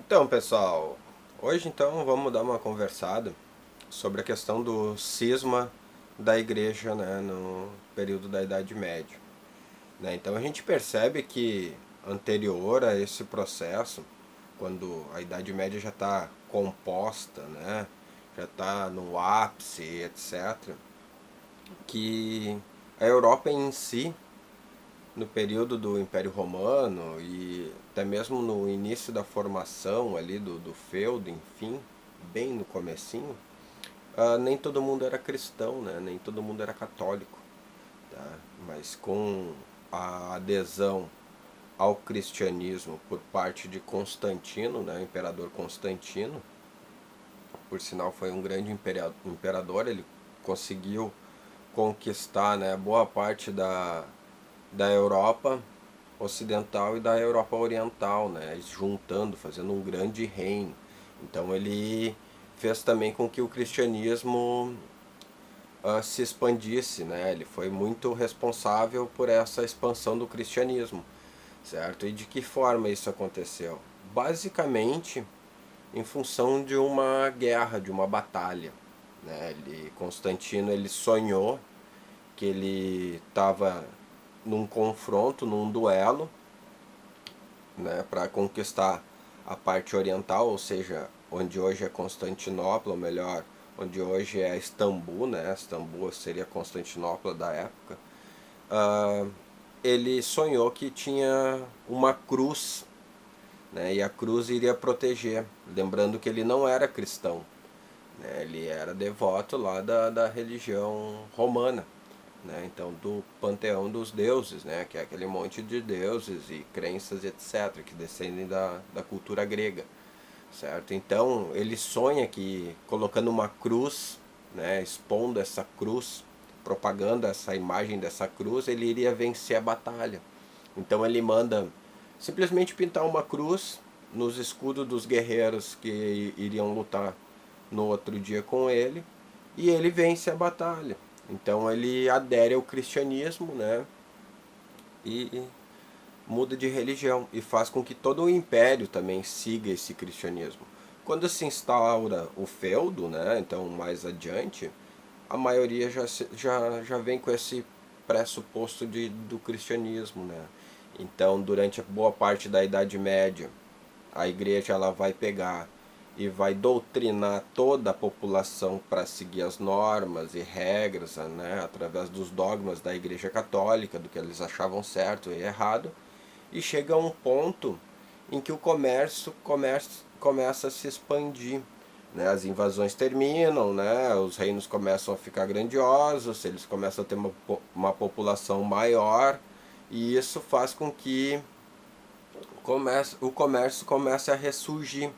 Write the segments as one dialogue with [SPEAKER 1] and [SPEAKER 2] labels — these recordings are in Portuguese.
[SPEAKER 1] Então, pessoal, hoje então vamos dar uma conversada sobre a questão do cisma da igreja, né, no período da Idade Média, né? Então a gente percebe que anterior a esse processo, quando a Idade Média já está composta, né, já está no ápice, etc., que a Europa em si, no período do Império Romano e até mesmo no início da formação ali do feudo, enfim, bem no comecinho, nem todo mundo era cristão, né? Nem todo mundo era católico, tá? Mas com a adesão ao cristianismo por parte de Constantino, né? O imperador Constantino, por sinal foi um grande imperador, ele conseguiu conquistar, né, boa parte da Europa ocidental e da Europa oriental, né, juntando, fazendo um grande reino. Então ele fez também com que o cristianismo se expandisse, né? Ele foi muito responsável por essa expansão do cristianismo, certo? E de que forma isso aconteceu? Basicamente, em função de uma guerra, de uma batalha, né? Constantino ele sonhou que ele estava num confronto, num duelo, né, para conquistar a parte oriental, ou seja, onde hoje é Constantinopla, ou melhor, onde hoje é Istambul, né? Istambul seria Constantinopla da época. Ele sonhou que tinha uma cruz, né, e a cruz iria proteger, lembrando que ele não era cristão, né, ele era devoto lá da religião romana, né, então do panteão dos deuses, né, que é aquele monte de deuses e crenças, etc., que descendem da cultura grega, certo? Então ele sonha que colocando uma cruz, né, expondo essa cruz, propagando essa imagem dessa cruz, ele iria vencer a batalha. Então ele manda simplesmente pintar uma cruz nos escudos dos guerreiros que iriam lutar no outro dia com ele, e ele vence a batalha. Então ele adere ao cristianismo, né, e muda de religião e faz com que todo o império também siga esse cristianismo. Quando se instaura o feudo, né, então mais adiante, a maioria já vem com esse pressuposto do cristianismo, né? Então, durante a boa parte da Idade Média, a igreja ela vai pegar e vai doutrinar toda a população para seguir as normas e regras, né, através dos dogmas da Igreja Católica, do que eles achavam certo e errado, e chega a um ponto em que o começa a se expandir, né? As invasões terminam, né? Os reinos começam a ficar grandiosos, eles começam a ter uma população maior, e isso faz com que o comércio comece a ressurgir,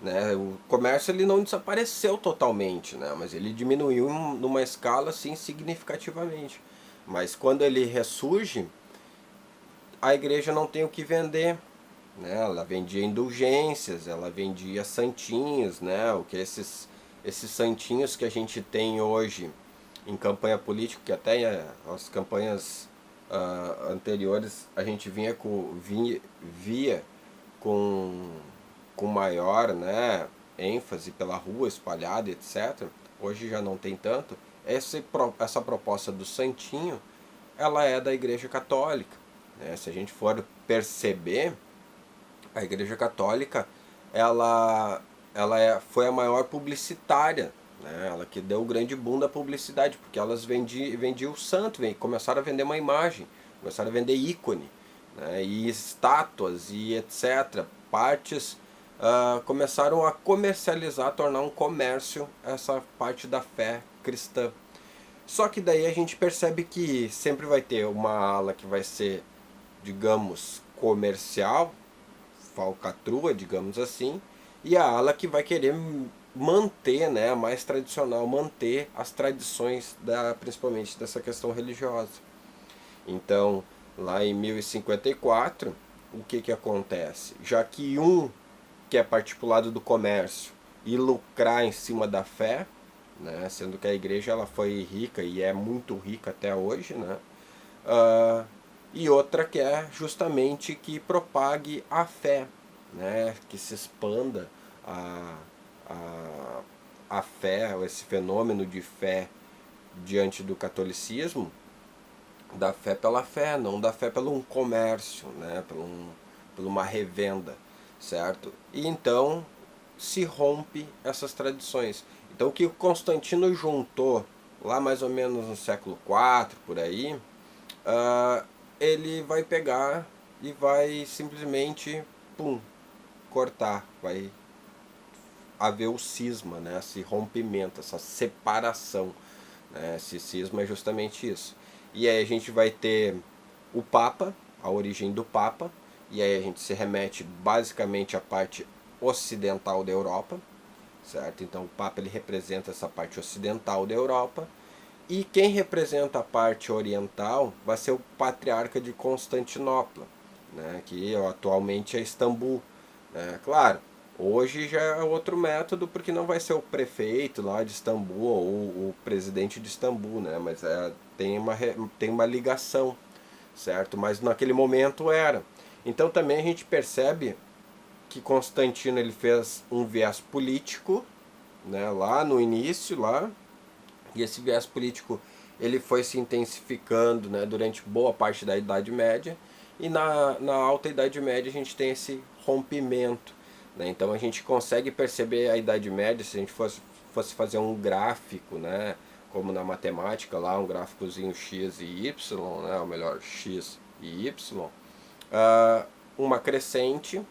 [SPEAKER 1] né? O comércio ele não desapareceu totalmente, né? Mas ele diminuiu numa escala assim significativamente. Mas quando ele ressurge, a igreja não tem o que vender, né? Ela vendia indulgências, ela vendia santinhos, né? O que esses santinhos que a gente tem hoje em campanha política, que até as campanhas anteriores a gente via com, com maior, né, ênfase pela rua espalhada, etc. Hoje já não tem tanto. Essa proposta do santinho, ela é da Igreja Católica, né? Se a gente for perceber, a Igreja Católica foi a maior publicitária, né? Ela que deu o grande boom da publicidade, porque elas vendiam o santo, começaram a vender uma imagem, começaram a vender ícone, né? E estátuas e etc. Partes começaram a comercializar, a tornar um comércio essa parte da fé cristã. Só que daí a gente percebe que sempre vai ter uma ala que vai ser, digamos, comercial, falcatrua, digamos assim, e a ala que vai querer manter, né, a mais tradicional, manter as tradições principalmente dessa questão religiosa. Então, lá em 1054, o que acontece? Já que um quer partir para o lado do comércio e lucrar em cima da fé, né, sendo que a igreja ela foi rica e é muito rica até hoje, né, e outra quer justamente que propague a fé, né, que se expanda a, a fé, esse fenômeno de fé diante do catolicismo, da fé pela fé, não da fé pelo um comércio, né, por uma revenda, certo? E então se rompe essas tradições. Então o que o Constantino juntou lá mais ou menos no século IV, por aí, ele vai pegar e vai simplesmente, pum, cortar, vai haver o cisma, né? Esse rompimento, essa separação, né? Esse cisma é justamente isso. E aí a gente vai ter o Papa, a origem do Papa, e aí a gente se remete basicamente à parte ocidental da Europa, certo? Então o Papa ele representa essa parte ocidental da Europa, e quem representa a parte oriental vai ser o Patriarca de Constantinopla, né? Que atualmente é Istambul, né? Claro, hoje já é outro método, porque não vai ser o prefeito lá de Istambul ou o presidente de Istambul, né? Mas tem uma ligação, certo? Mas naquele momento era. Então também a gente percebe que Constantino ele fez um viés político, né? Lá no início, lá, e esse viés político ele foi se intensificando, né? Durante boa parte da Idade Média, e na Alta Idade Média a gente tem esse rompimento, né? Então a gente consegue perceber a Idade Média, se a gente fosse fazer um gráfico, né? Como na matemática lá, um gráficozinho x e y, né? Ou melhor, x e y, uma crescente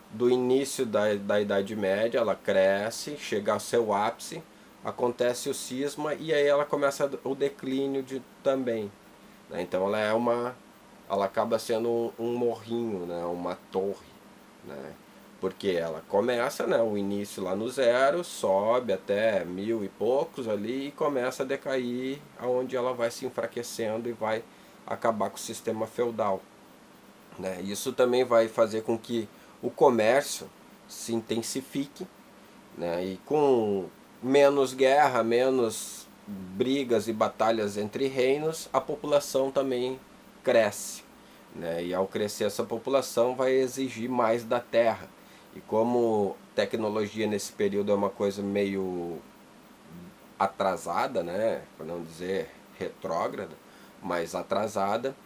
[SPEAKER 1] do início da Idade Média, ela cresce, chega ao seu ápice, acontece o cisma e aí ela começa o declínio também, né? Então ela acaba sendo um morrinho, né? Uma torre, né? Porque ela começa, né? O início lá no zero, sobe até 1000 e poucos ali e começa a decair, aonde ela vai se enfraquecendo e vai acabar com o sistema feudal, né? Isso também vai fazer com que o comércio se intensifique, né? E com menos guerra, menos brigas e batalhas entre reinos, a população também cresce, né? E ao crescer essa população vai exigir mais da terra. E como tecnologia nesse período é uma coisa meio atrasada, né? Para não dizer retrógrada, mas atrasada,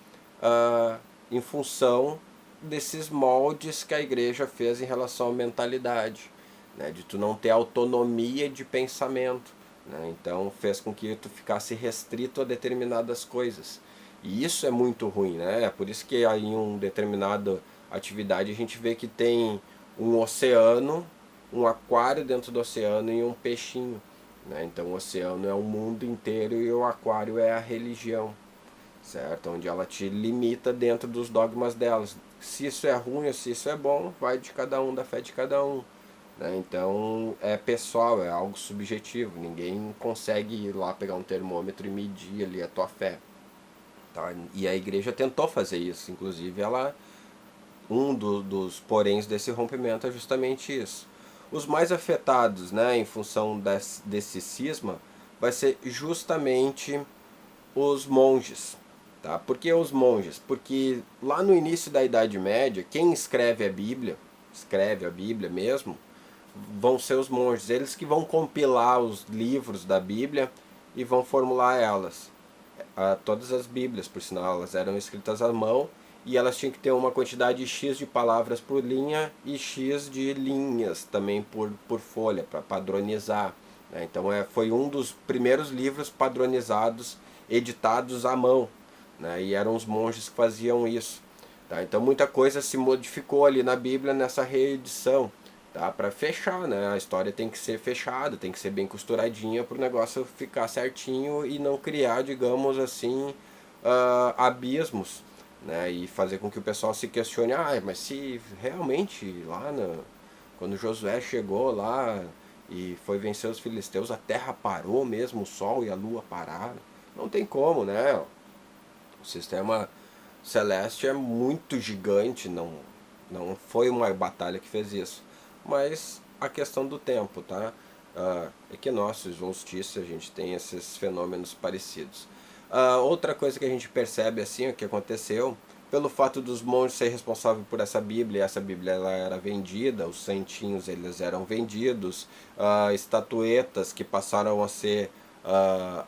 [SPEAKER 1] em função desses moldes que a igreja fez em relação à mentalidade, né? De tu não ter autonomia de pensamento, né? Então fez com que tu ficasse restrito a determinadas coisas. E isso é muito ruim, né? É por isso que aí em uma determinada atividade a gente vê que tem um oceano, um aquário dentro do oceano e um peixinho, né? Então o oceano é o mundo inteiro e o aquário é a religião, certo? Onde ela te limita dentro dos dogmas delas. Se isso é ruim ou se isso é bom, vai de cada um, da fé de cada um, né? Então é pessoal, é algo subjetivo. Ninguém consegue ir lá pegar um termômetro e medir ali a tua fé, tá? E a igreja tentou fazer isso, inclusive dos poréns desse rompimento é justamente isso. Os mais afetados, né, em função desse cisma vai ser justamente os monges, tá? Por que os monges? Porque lá no início da Idade Média, quem escreve a Bíblia mesmo, vão ser os monges, eles que vão compilar os livros da Bíblia e vão formular elas. Todas as Bíblias, por sinal, elas eram escritas à mão e elas tinham que ter uma quantidade X de palavras por linha e X de linhas também por folha, para padronizar, né? Então foi um dos primeiros livros padronizados, editados à mão, né? E eram os monges que faziam isso, tá? Então muita coisa se modificou ali na Bíblia nessa reedição, tá? Para fechar, né? A história tem que ser fechada, tem que ser bem costuradinha para o negócio ficar certinho e não criar, digamos assim, abismos, né? E fazer com que o pessoal se questione, mas se realmente lá quando Josué chegou lá e foi vencer os filisteus, a terra parou mesmo, o sol e a lua pararam. Não tem como, né? O sistema celeste é muito gigante, não foi uma batalha que fez isso. Mas a questão do tempo, tá? Equinócios, solstício, a gente tem esses fenômenos parecidos. Outra coisa que a gente percebe assim, o que aconteceu pelo fato dos monges ser responsáveis por essa Bíblia ela era vendida, os santinhos eles eram vendidos, estatuetas que passaram a ser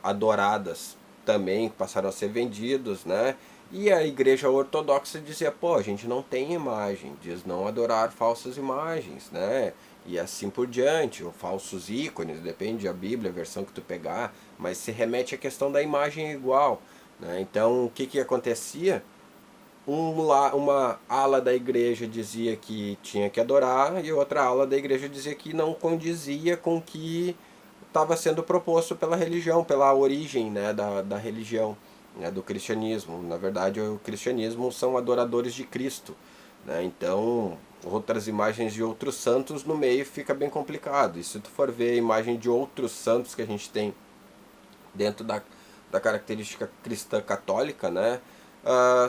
[SPEAKER 1] adoradas também passaram a ser vendidos, né? E a igreja ortodoxa dizia, pô, a gente não tem imagem, diz não adorar falsas imagens, né? E assim por diante, ou falsos ícones, depende da Bíblia, a versão que tu pegar, mas se remete à questão da imagem igual, né? Então, o que que acontecia? Uma ala da igreja dizia que tinha que adorar e outra ala da igreja dizia que não condizia com o que estava sendo proposto pela religião, pela origem, né, da religião, né, do cristianismo. Na verdade, o cristianismo são adoradores de Cristo, né? Então, outras imagens de outros santos no meio fica bem complicado. E se tu for ver a imagem de outros santos que a gente tem dentro da característica cristã católica, né?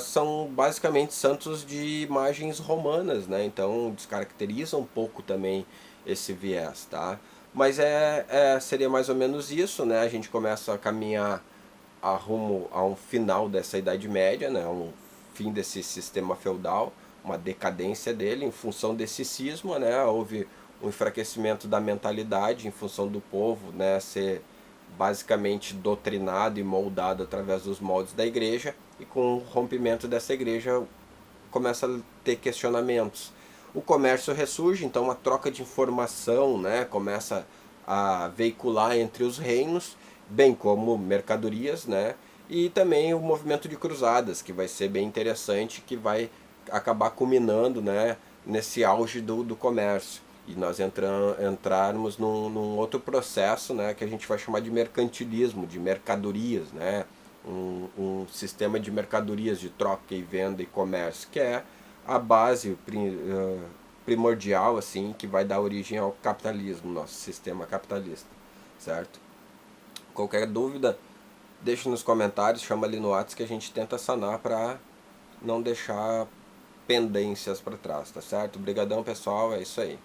[SPEAKER 1] São basicamente santos de imagens romanas, né? Então descaracteriza um pouco também esse viés, tá? Mas seria mais ou menos isso, né? A gente começa a caminhar a rumo a um final dessa Idade Média, né? Um fim desse sistema feudal, uma decadência dele em função desse cisma, né? Houve um enfraquecimento da mentalidade em função do povo, né? Ser basicamente doutrinado e moldado através dos moldes da igreja, e com o rompimento dessa igreja começa a ter questionamentos. O comércio ressurge, então a troca de informação, né, começa a veicular entre os reinos, bem como mercadorias, né, e também o movimento de cruzadas, que vai ser bem interessante, que vai acabar culminando, né, nesse auge do comércio. E nós entrarmos num outro processo, né, que a gente vai chamar de mercantilismo, de mercadorias, né, um sistema de mercadorias, de troca e venda e comércio, que é a base primordial, assim, que vai dar origem ao capitalismo, nosso sistema capitalista, certo? Qualquer dúvida, deixa nos comentários, chama ali no WhatsApp que a gente tenta sanar para não deixar pendências para trás, tá certo? Obrigadão, pessoal, é isso aí.